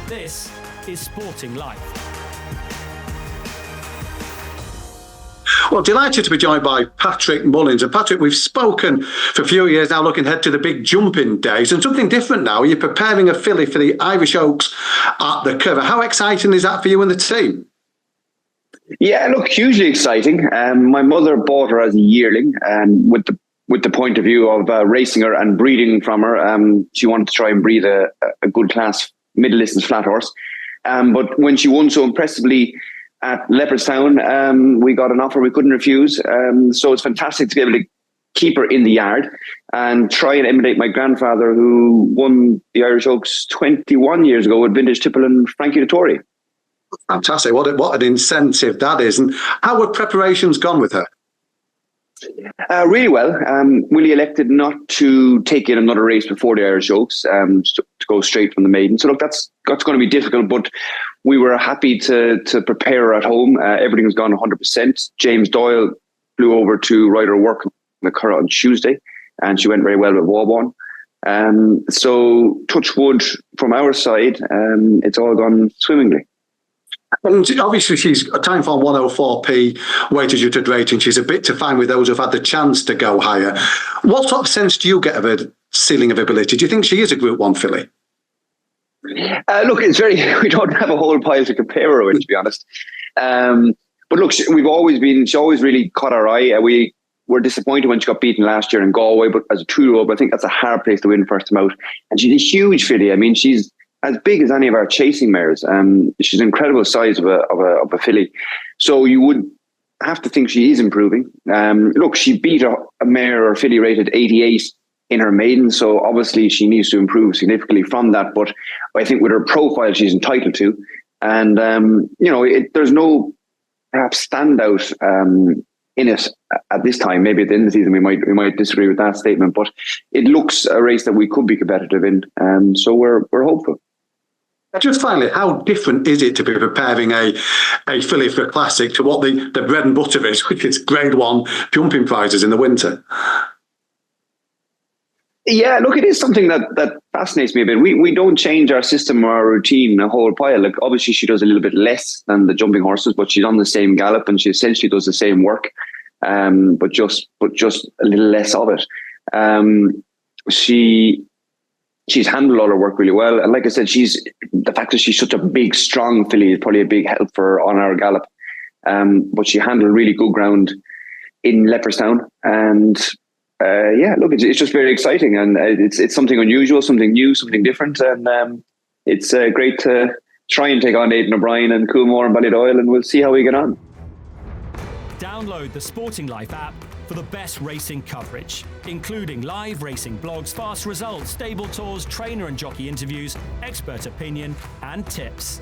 This is Sporting Life. Well, delighted to be joined by Patrick Mullins. And Patrick, we've spoken for a few years now, looking ahead to the big jumping days, and something different now. You're preparing a filly for the Irish Oaks at the Cover. How exciting is that for you and the team? Yeah, look, hugely exciting. My mother bought her as a yearling, and with the point of view of racing her and breeding from her. She wanted to try and breed a good class middle distance flat horse. But when she won so impressively at Leopardstown, we got an offer we couldn't refuse. So it's fantastic to be able to keep her in the yard and try and emulate my grandfather, who won the Irish Oaks 21 years ago with Vintage Tipple and Frankie Dettori. Fantastic. What an incentive that is. And how have preparations gone with her? Really well. Willie elected not to take in another race before the Irish Oaks, to go straight from the maiden. So look, that's going to be difficult, but we were happy to prepare her at home. Everything's gone 100%. James Doyle flew over to Ryder Work in the Curragh on Tuesday, and she went very well with Waughborn. So touch wood from our side, it's all gone swimmingly. And obviously, she's a time for 104p weighted adjusted rating. She's a bit to find with those who've had the chance to go higher. What sort of sense do you get of her ceiling of ability? Do you think she is a Group 1 filly? Look, we don't have a whole pile to compare her with, to be honest. But look, she always really caught our eye. We were disappointed when she got beaten last year in Galway, but as a 2-year-old, I think that's a hard place to win first time out. And she's a huge filly. I mean, she's as big as any of our chasing mares. She's an incredible size of a filly. So you would have to think she is improving. Look, she beat a mare or filly rated 88 in her maiden, so obviously she needs to improve significantly from that. But I think with her profile, she's entitled to. And, there's no perhaps standout in it at this time. Maybe at the end of the season we might disagree with that statement, but it looks a race that we could be competitive in. So we're hopeful. Just finally, how different is it to be preparing a filly for a classic to what the bread and butter is, which is Grade 1 jumping prizes in the winter? Yeah, look, it is something that fascinates me a bit. We don't change our system or our routine a whole pile. Like, obviously she does a little bit less than the jumping horses, but she's on the same gallop and she essentially does the same work, but just a little less of it. She's handled all her work really well. And like I said, the fact that she's such a big, strong filly is probably a big help for her on our gallop. But she handled really good ground in Leopardstown. And look, it's just very exciting. And it's something unusual, something new, something different. And it's great to try and take on Aidan O'Brien and Coolmore and Ballydoyle, and we'll see how we get on. Download the Sporting Life app for the best racing coverage, including live racing blogs, fast results, stable tours, trainer and jockey interviews, expert opinion and tips.